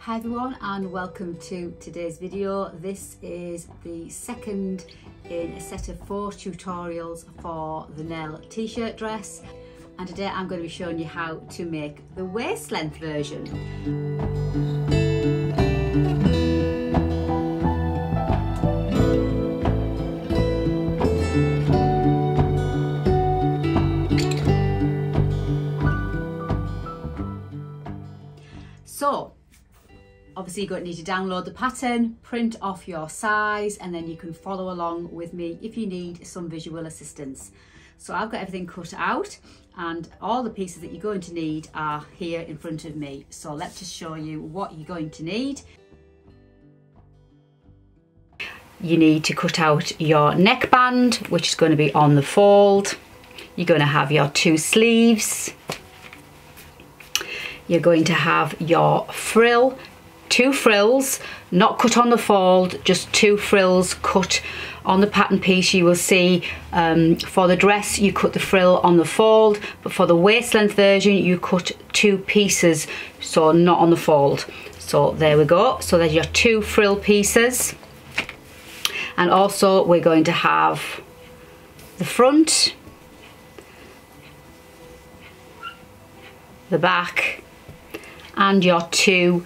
Hi everyone and welcome to today's video. This is the second in a set of 4 tutorials for the Nell t-shirt dress, and today I'm going to be showing you how to make the waist length version. So obviously you're going to need to download the pattern, print off your size, and then you can follow along with me if you need some visual assistance. So I've got everything cut out and all the pieces that you're going to need are here in front of me. So let's just show you what you're going to need. You need to cut out your neckband, which is going to be on the fold. You're going to have your 2 sleeves. You're going to have your frill, 2 frills, not cut on the fold, just 2 frills cut on the pattern piece. You will see for the dress you cut the frill on the fold, but for the waist length version you cut 2 pieces, so not on the fold. So there we go. So there's your 2 frill pieces. And also we're going to have the front, the back, and your 2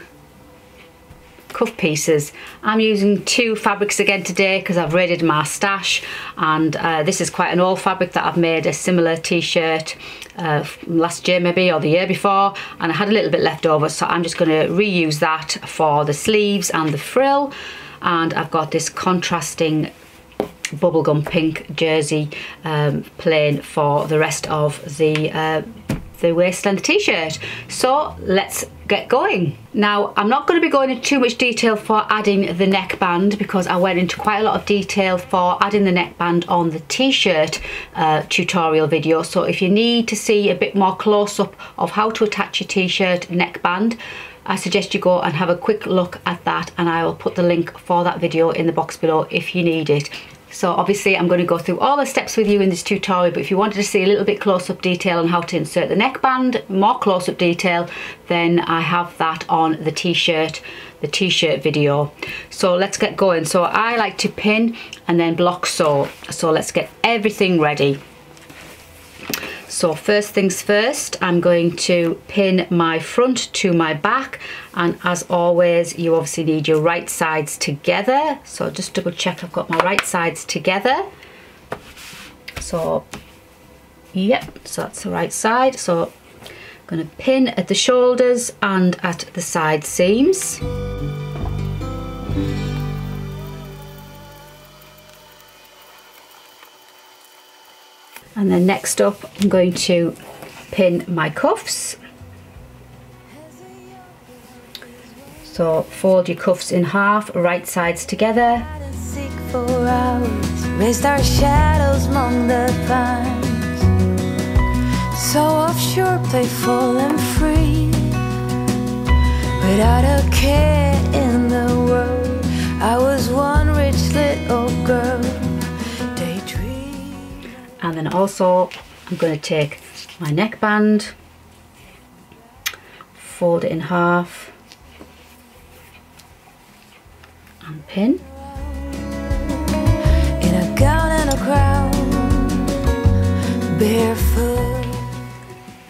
cuff pieces. I'm using 2 fabrics again today because I've raided my stash, and this is quite an old fabric that I've made a similar t-shirt last year maybe, or the year before, and I had a little bit left over, so I'm just going to reuse that for the sleeves and the frill. And I've got this contrasting bubblegum pink jersey plain for the rest of the waist length t-shirt. So let's get going. Now I'm not going to be going into too much detail for adding the neckband because I went into quite a lot of detail for adding the neckband on the t-shirt tutorial video. So if you need to see a bit more close-up of how to attach your t-shirt neckband, I suggest you go and have a quick look at that, and I will put the link for that video in the box below if you need it. So obviously I'm going to go through all the steps with you in this tutorial, but if you wanted to see a little bit close-up detail on how to insert the neckband, more close-up detail, then I have that on the t-shirt video. So let's get going. So I like to pin and then block sew. So let's get everything ready. So first things first, I'm going to pin my front to my back, and as always you obviously need your right sides together. So just double check I've got my right sides together. So yep, so that's the right side. So I'm going to pin at the shoulders and at the side seams. And then next up I'm going to pin my cuffs. So fold your cuffs in half, right sides together. Raised our shadows among the pines. So offshore, playful and free, without a care in the world. I was one rich little girl. And then also I'm going to take my neckband, fold it in half and pin. In a gown and a crown, barefoot.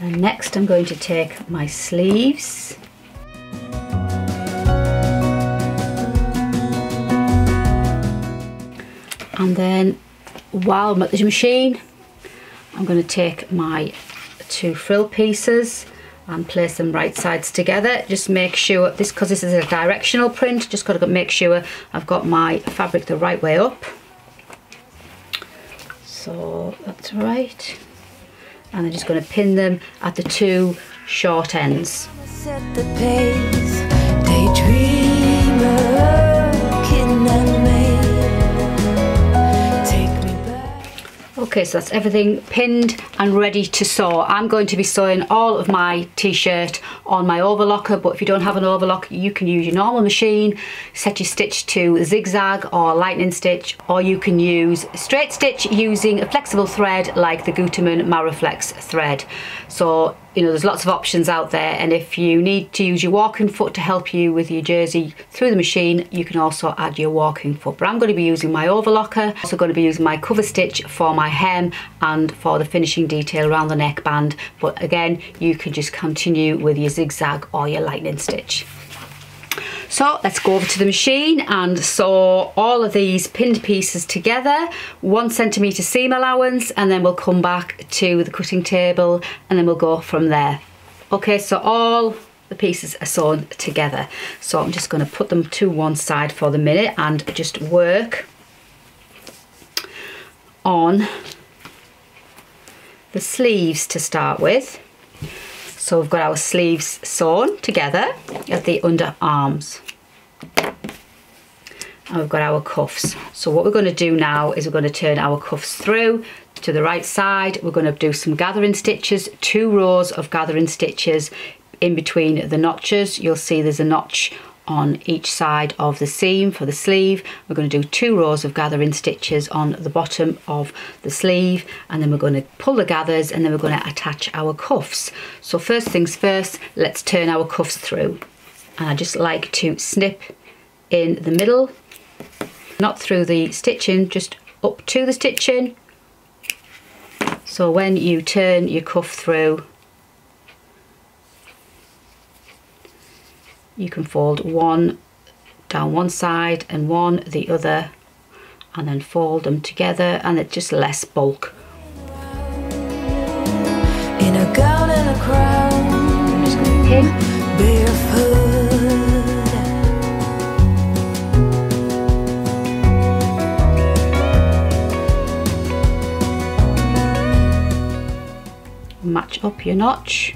And next I'm going to take my sleeves. And then while I'm at the machine, I'm going to take my 2 frill pieces and place them right sides together. Just make sure, because this is a directional print, just got to make sure I've got my fabric the right way up. So that's right. And I'm just going to pin them at the 2 short ends. Set the pace, daydreamer, kitten and maid. Okay, so that's everything pinned and ready to sew. I'm going to be sewing all of my t-shirt on my overlocker, but if you don't have an overlock, you can use your normal machine, set your stitch to zigzag or lightning stitch, or you can use straight stitch using a flexible thread like the Gutermann Mariflex thread. So you know, there's lots of options out there, and if you need to use your walking foot to help you with your jersey through the machine, you can also add your walking foot. But I'm going to be using my overlocker, also going to be using my cover stitch for my hem and for the finishing detail around the neckband. But again, you can just continue with your zigzag or your lightning stitch. So let's go over to the machine and sew all of these pinned pieces together, 1 centimetre seam allowance, and then we'll come back to the cutting table and then we'll go from there. Okay, so all the pieces are sewn together. So I'm just going to put them to one side for the minute and just work on the sleeves to start with. So we've got our sleeves sewn together at the underarms. And we've got our cuffs. So what we're going to do now is we're going to turn our cuffs through to the right side. We're going to do some gathering stitches, 2 rows of gathering stitches in between the notches. You'll see there's a notch on each side of the seam for the sleeve. We're going to do 2 rows of gathering stitches on the bottom of the sleeve, and then we're going to pull the gathers and then we're going to attach our cuffs. So first things first, let's turn our cuffs through, and I just like to snip in the middle, not through the stitching, just up to the stitching. So when you turn your cuff through, you can fold one down one side and one the other, and then fold them together, and it's just less bulk. In a gown and a crown, just going to pin barefoot. Match up your notch.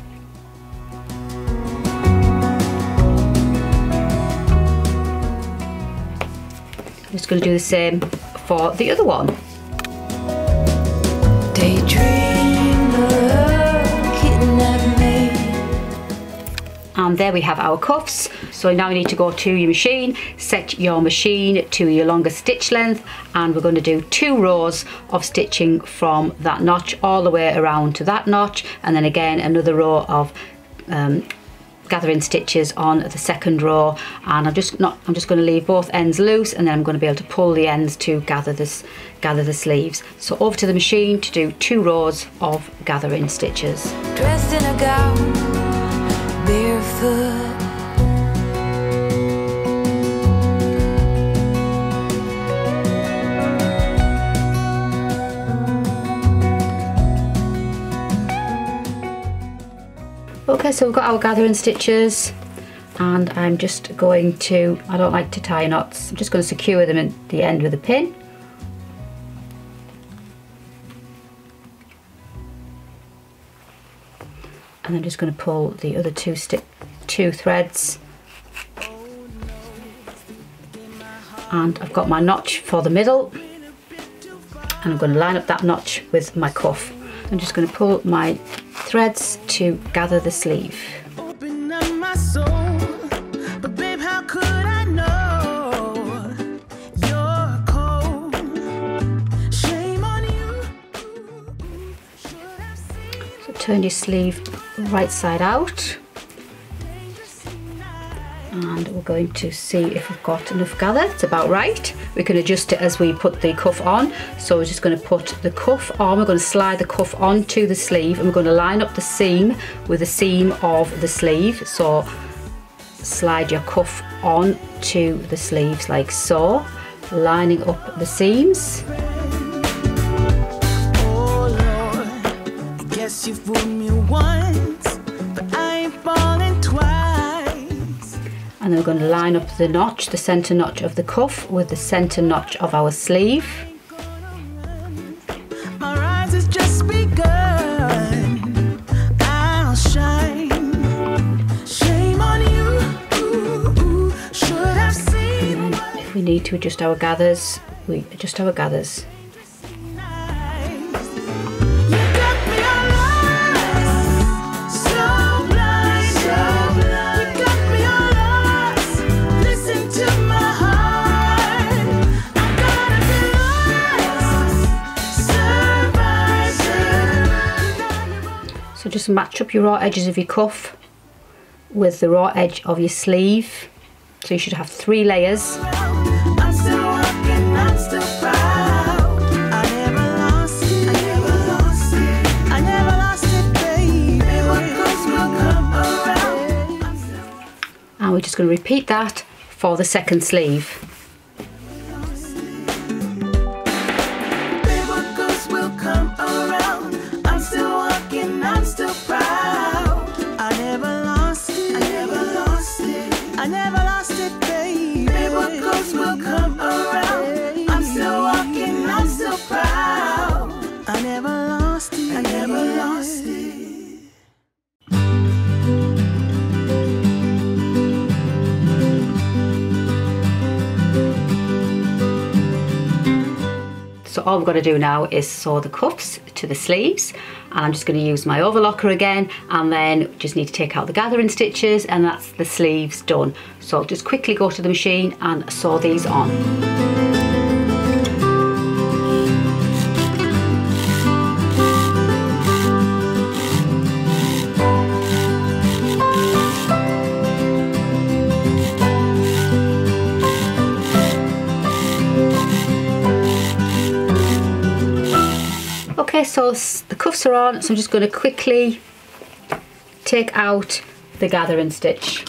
I'm just going to do the same for the other one. And there we have our cuffs. So now you need to go to your machine, set your machine to your longer stitch length, and we're going to do 2 rows of stitching from that notch all the way around to that notch, and then again another row of gathering stitches on the second row. And I'm just going to leave both ends loose, and then I'm going to be able to pull the ends to gather the sleeves. So over to the machine to do 2 rows of gathering stitches. Dressed in a gown, barefoot. Okay, so we've got our gathering stitches, and I'm just going to, I don't like to tie knots, I'm just going to secure them at the end with a pin. And I'm just going to pull the other two threads, and I've got my notch for the middle, and I'm going to line up that notch with my cuff. I'm just going to pull my threads to gather the sleeve. Open up my soul, but babe, how could I know you're cold? Shame on you. So turn your sleeve right side out, and we're going to see if we've got enough gather. It's about right. We can adjust it as we put the cuff on. So we're just going to put the cuff on, we're going to slide the cuff onto the sleeve, and we're going to line up the seam with the seam of the sleeve. So slide your cuff on to the sleeves like so, lining up the seams. Oh Lord, I guess you fooled me once, but I ain't falling twice. And then we're going to line up the notch, the centre notch of the cuff with the centre notch of our sleeve. My rise has just begun. I'll shine. Shame on you. Should have seen. And then if we need to adjust our gathers, we adjust our gathers. So just just match up your raw edges of your cuff with the raw edge of your sleeve. So you should have 3 layers. I'm still walking, I'm still proud. I never lost it, I never lost it, I never lost it, baby. What goes will come around. And we're just going to repeat that for the second sleeve. So all we've got to do now is sew the cuffs to the sleeves, and I'm just going to use my overlocker again, and then just need to take out the gathering stitches, and that's the sleeves done. So I'll just quickly go to the machine and sew these on. Okay, so the cuffs are on, so I'm just going to quickly take out the gathering stitch.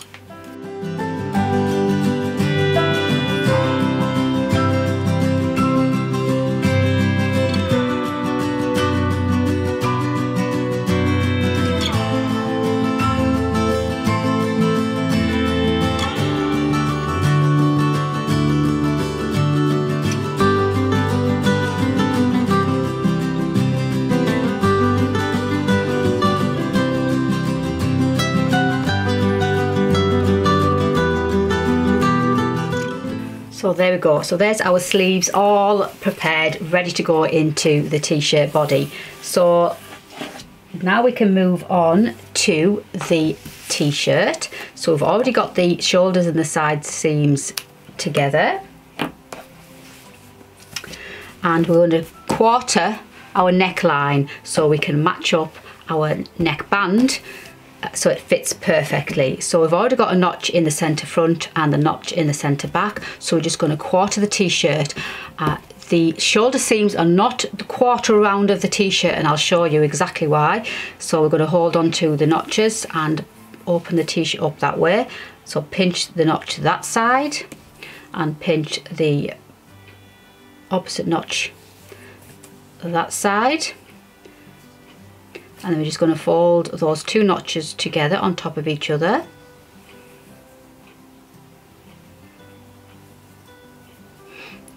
So there we go, so there's our sleeves all prepared, ready to go into the t-shirt body. So now we can move on to the t-shirt. So we've already got the shoulders and the side seams together, and we're going to quarter our neckline so we can match up our neckband so it fits perfectly. So we've already got a notch in the centre front and the notch in the centre back, so we're just going to quarter the t-shirt. The shoulder seams are not the quarter round of the t-shirt, and I'll show you exactly why. So we're going to hold on to the notches and open the t-shirt up that way. So pinch the notch that side and pinch the opposite notch that side. And then we're just going to fold those 2 notches together on top of each other.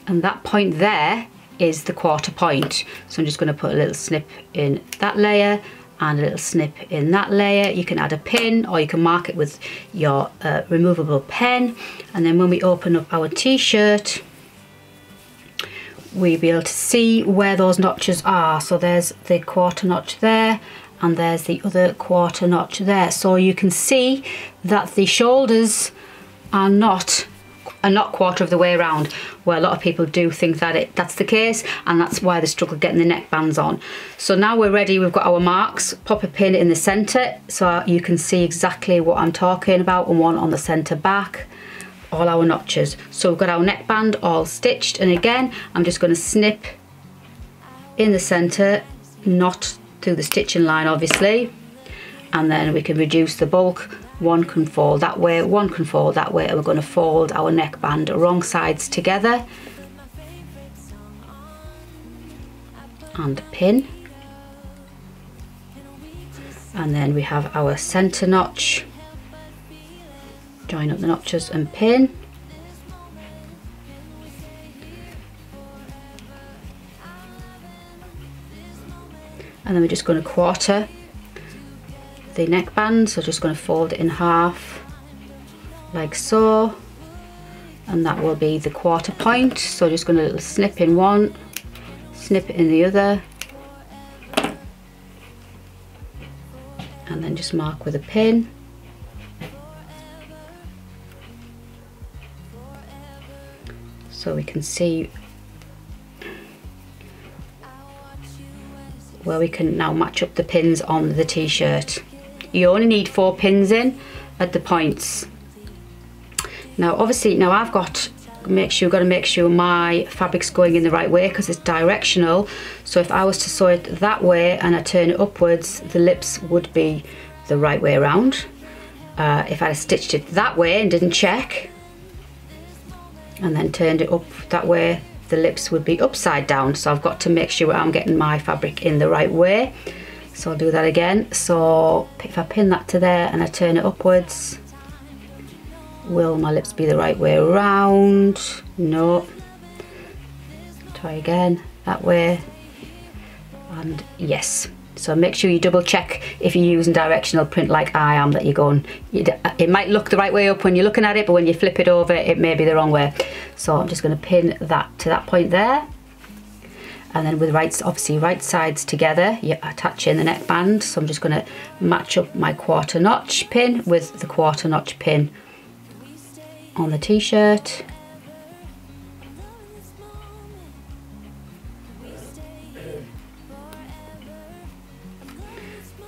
And that point there is the quarter point. So I'm just going to put a little snip in that layer and a little snip in that layer. You can add a pin, or you can mark it with your removable pen. And then when we open up our t-shirt, we'll be able to see where those notches are. So there's the quarter notch there, and there's the other quarter notch there. So you can see that the shoulders are not quarter of the way around, where a lot of people do think that that's the case, and that's why they struggle getting the neckbands on. So now we're ready, we've got our marks. Pop a pin in the centre so you can see exactly what I'm talking about, and one on the centre back. All our notches. So we've got our neckband all stitched, and again I'm just going to snip in the centre, not through the stitching line obviously, and then we can reduce the bulk. One can fold that way, one can fold that way, and we're going to fold our neckband wrong sides together and pin, and then we have our centre notch. Join up the notches and pin, and then we're just going to quarter the neckband. So just going to fold it in half like so, and that will be the quarter point. So just going to little snip in one, snip in the other, and then just mark with a pin. So we can see where we can now match up the pins on the t-shirt. You only need 4 pins in at the points. Now obviously, now I've got got to make sure my fabric's going in the right way because it's directional. So if I was to sew it that way and I turn it upwards, the lips would be the right way around. If I had stitched it that way and didn't check and then turned it up that way, the lips would be upside down. So I've got to make sure I'm getting my fabric in the right way. So I'll do that again. So if I pin that to there and I turn it upwards, will my lips be the right way around? No. Try again, that way, and yes. So make sure you double check if you're using directional print like I am, that you're going, it might look the right way up when you're looking at it, but when you flip it over it may be the wrong way. So I'm just going to pin that to that point there, and then with obviously right sides together, you're attaching the neckband. So I'm just going to match up my quarter notch pin with the quarter notch pin on the t-shirt.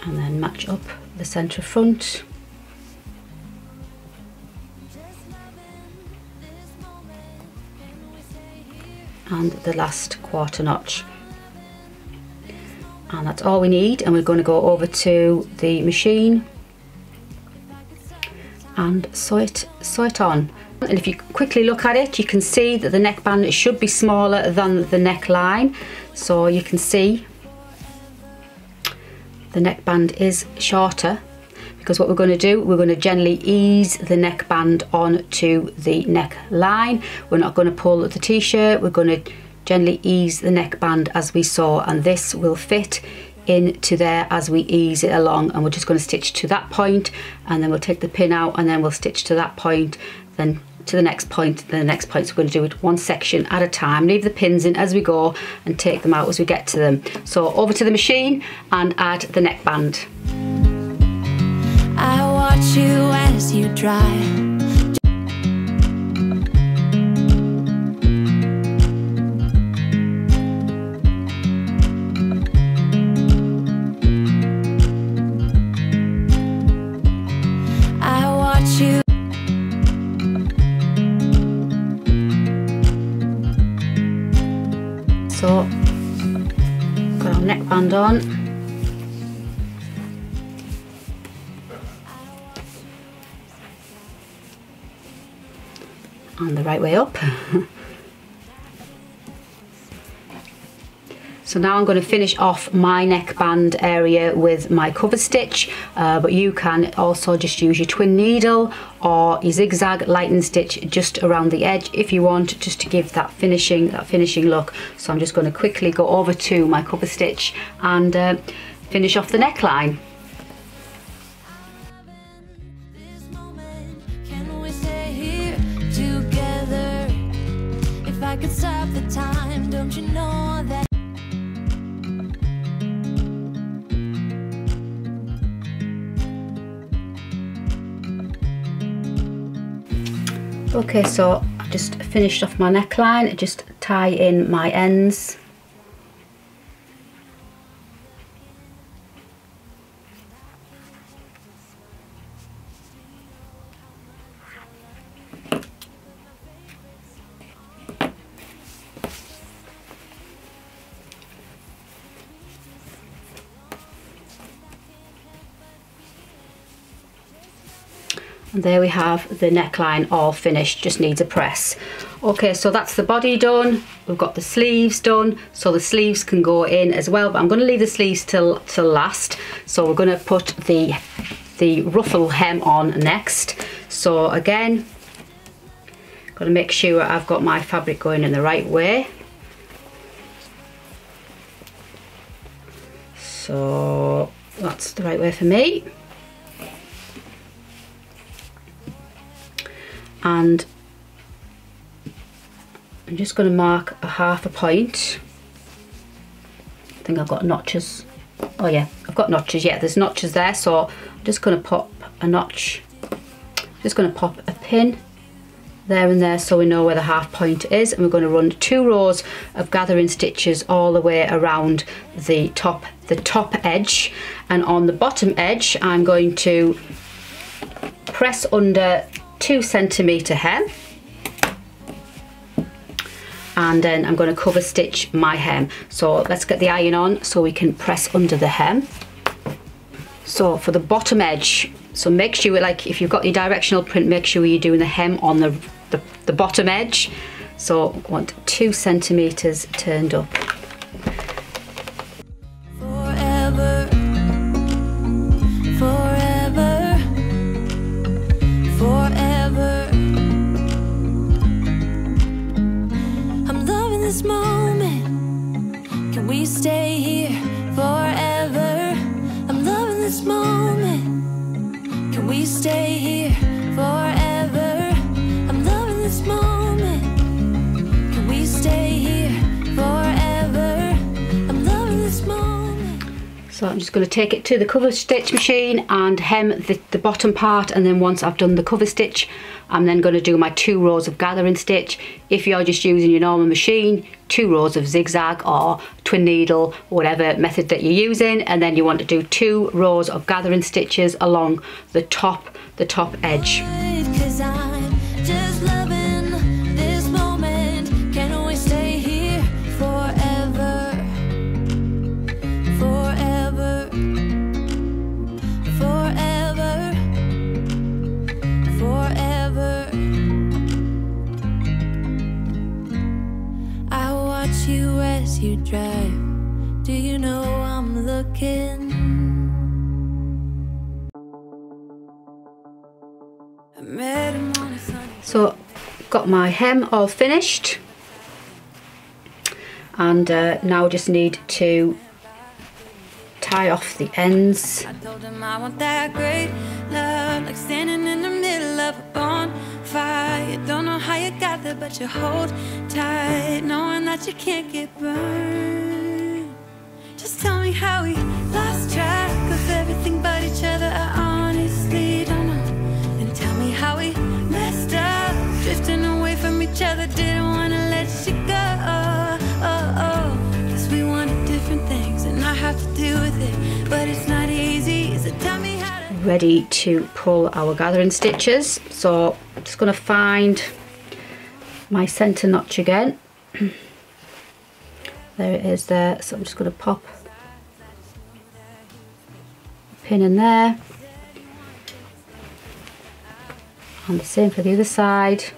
And then match up the centre front. And the last quarter notch. And that's all we need, and we're going to go over to the machine and sew it on. And if you quickly look at it, you can see that the neckband should be smaller than the neckline. So you can see the neckband is shorter, because what we're going to do, we're going to gently ease the neckband onto the neckline. We're not going to pull the t-shirt, we're going to gently ease the neckband as we sew, and this will fit into there as we ease it along. And we're just going to stitch to that point, and then we'll take the pin out, and then we'll stitch to that point, then to the next point, then the next point. So we're going to do it one section at a time, leave the pins in as we go and take them out as we get to them. So over to the machine and add the neckband. I watch you as you drive. So, got our neckband on. And the right way up. So now I'm going to finish off my neckband area with my cover stitch, but you can also just use your twin needle or your zigzag lightning stitch just around the edge if you want, just to give that finishing look. So I'm just going to quickly go over to my cover stitch and finish off the neckline. Can we stay here together? If I could stop the time, don't you know that? Okay, so I've just finished off my neckline, just tie in my ends. And there we have the neckline all finished, just needs a press. Okay, so that's the body done. We've got the sleeves done, so the sleeves can go in as well, but I'm going to leave the sleeves till last. So we're going to put the ruffle hem on next. So again, got to make sure I've got my fabric going in the right way. So that's the right way for me. And I'm just going to mark a half a point. I think I've got notches. Oh yeah, I've got notches. Yeah, there's notches there. So I'm just going to pop a notch. Just going to pop a pin there and there, so we know where the half point is, and we're going to run 2 rows of gathering stitches all the way around the top edge. And on the bottom edge I'm going to press under 2 centimetre hem, and then I'm going to cover stitch my hem. So let's get the iron on so we can press under the hem. So for the bottom edge, so make sure, like if you've got your directional print, make sure you're doing the hem on the bottom edge. So I want 2 centimetres turned up. Forever, forever, forever. I'm loving this moment. Can we stay here forever? I'm loving this moment. Can we stay here forever? I'm loving this moment. Can we stay here forever? I'm loving this moment. So I'm just going to take it to the cover stitch machine and hem the bottom part, and then once I've done the cover stitch, I'm then going to do my 2 rows of gathering stitch. If you're just using your normal machine, 2 rows of zigzag or twin needle, whatever method that you're using, and then you want to do 2 rows of gathering stitches along the top edge. 'Cause I'm just loving this moment. Can we stay here forever? Forever, forever, forever. I watch you as you drive. Do you know I'm looking? I met him on a Sunday. So got my hem all finished, and now I just need to tie off the ends. I told him I want that great love, like standing in the middle of a bonfire. You don't know how you got there, but you hold tight, knowing that you can't get burned. Just tell me how we lost track of everything but each other. I honestly don't know. And tell me how we messed up, drifting away from each other. Didn't want to let you go. Cause we wanted different things, and I have to deal with it, but it's not easy. So tell me how to... Ready to pull our gathering stitches. So I'm just going to find my centre notch again. There it is there. So I'm just going to pop a pin in there, and the same for the other side.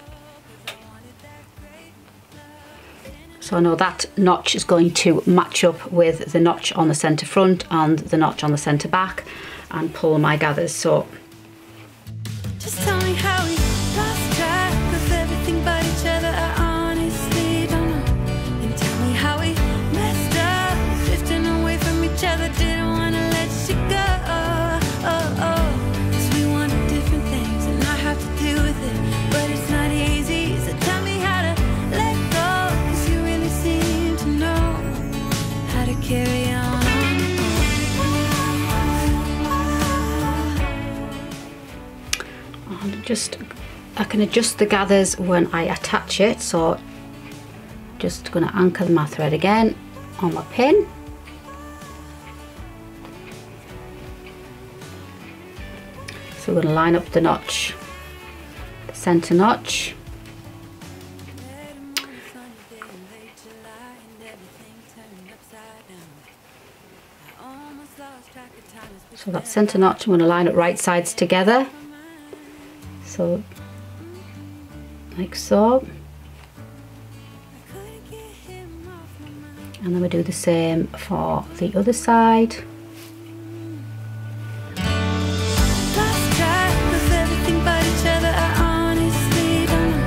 So I know that notch is going to match up with the notch on the centre front and the notch on the centre back, and pull my gathers. So Just tell me how we lost track of everything but each other. I honestly don't know. And tell me how we messed up, drifting away from each other. Didn't want to let you go. Cause we wanted different things, and I have to deal with it, but it's not easy. So tell me how to let go, cause you really seem to know how to carry on. I can adjust the gathers when I attach it. So just going to anchor my thread again on my pin. So we're going to line up the notch, the centre notch, so that centre notch I'm going to line up right sides together. So like so, and then we do the same for the other side. Lost track of everything but each other. I honestly don't know.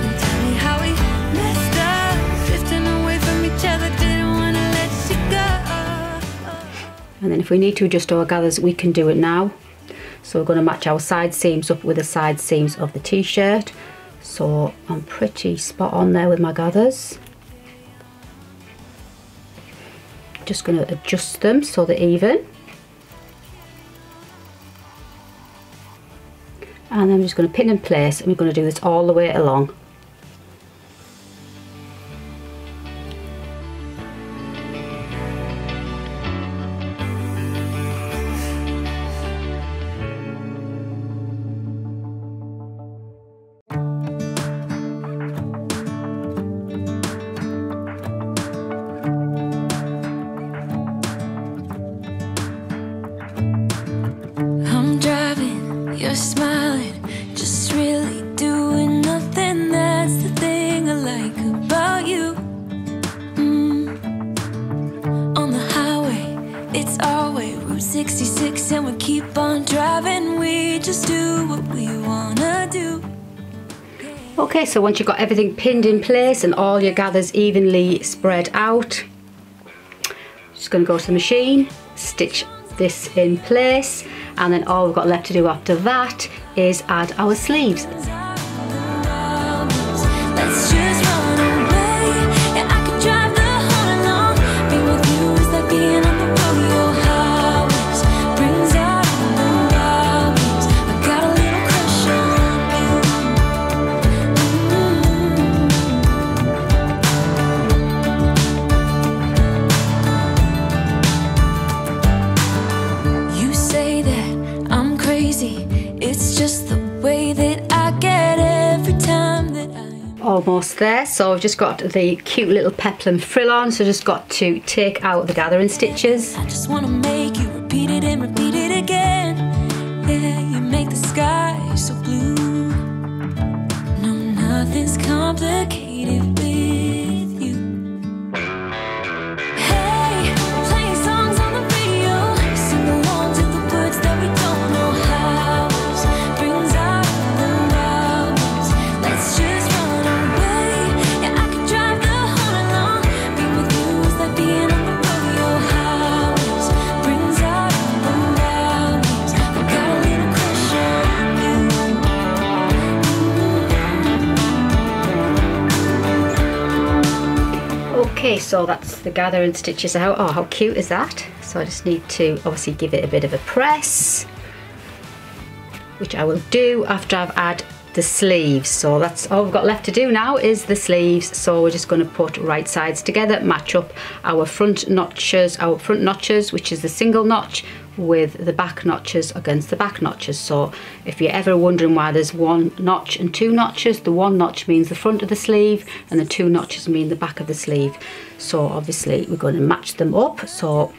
And tell me how we messed up, drifting away from each other. Didn't want to let you go. And then if we need to adjust our gathers, we can do it now. So we're going to match our side seams up with the side seams of the t-shirt. So I'm pretty spot on there with my gathers. Just going to adjust them so they're even. And then I'm just going to pin in place, and we're going to do this all the way along. I'm driving, you're smiling, just really doing nothing. That's the thing I like about you. On the highway, it's our way, Route 66, and we keep on driving. We just do what we wanna do. Okay, so once you've got everything pinned in place and all your gathers evenly spread out, just going to go to the machine, stitch this in place, and then all we've got left to do after that is add our sleeves. Let's just run away. Yeah, I could drive the whole along. Being with you is like being on the rodeo highways. Brings out the wild. I got a little crush on you. You say that I'm crazy. It's just the way that I get every time that I am. Almost there, so I've just got the cute little peplum frill on, so just got to take out the gathering stitches. I just wanna make you repeat it and repeat it again. Yeah, you make the sky so blue. No, nothing's complicated with you. Hey, playing songs on the radio, sing along to the words that we don't know how. Brings out the wildness. Let's just run away. Yeah, I could drive the whole along. Being with you is like being on the rodeo highways. Brings out the wildness. I got a little crush on you. Okay, so that's the gathering stitches out. Oh, how cute is that? So I just need to obviously give it a bit of a press, which I will do after I've added the sleeves. So that's all we've got left to do now is the sleeves. So we're just going to put right sides together, match up our front notches, which is the single notch, with the back notches against the back notches. So if you're ever wondering why there's one notch and two notches, the one notch means the front of the sleeve and the two notches mean the back of the sleeve. So obviously we're going to match them up. So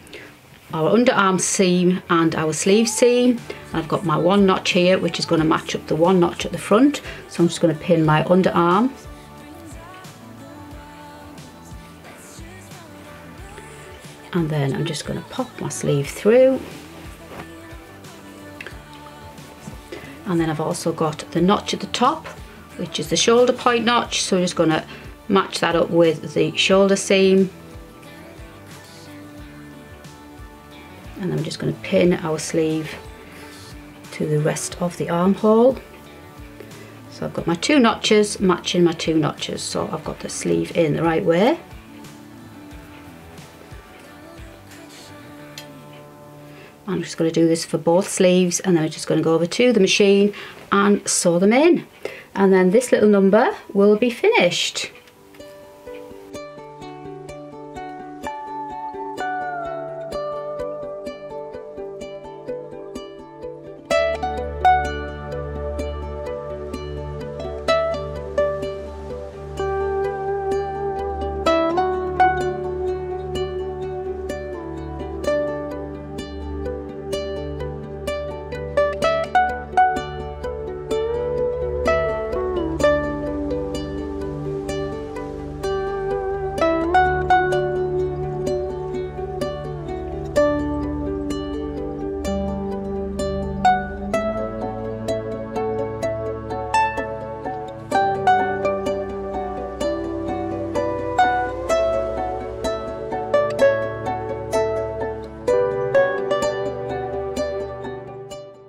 our underarm seam and our sleeve seam, I've got my one notch here which is going to match up the one notch at the front, so I'm just going to pin my underarm, and then I'm just going to pop my sleeve through, and then I've also got the notch at the top which is the shoulder point notch, so we're just going to match that up with the shoulder seam. And then I'm just going to pin our sleeve to the rest of the armhole. So I've got my two notches matching my two notches, so I've got the sleeve in the right way. I'm just going to do this for both sleeves, and then I'm just going to go over to the machine and sew them in. And then this little number will be finished.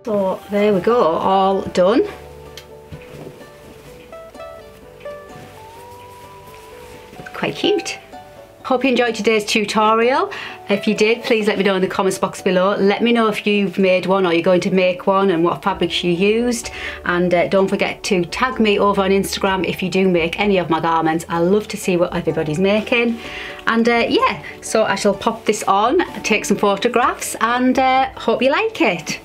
So there we go, all done. Quite cute. Hope you enjoyed today's tutorial. If you did, please let me know in the comments box below. Let me know if you've made one or you're going to make one and what fabrics you used. And don't forget to tag me over on Instagram if you do make any of my garments. I love to see what everybody's making. And yeah, so I shall pop this on, take some photographs, and hope you like it.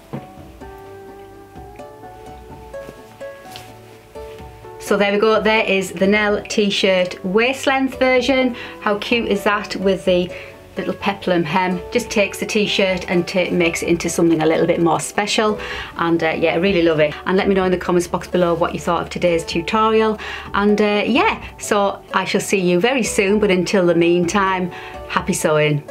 So there we go, there is the Nell t-shirt waist length version. How cute is that with the little peplum hem? Just takes the t-shirt and makes it into something a little bit more special. And yeah, I really love it. And let me know in the comments box below what you thought of today's tutorial. And yeah, so I shall see you very soon, but until the meantime, happy sewing.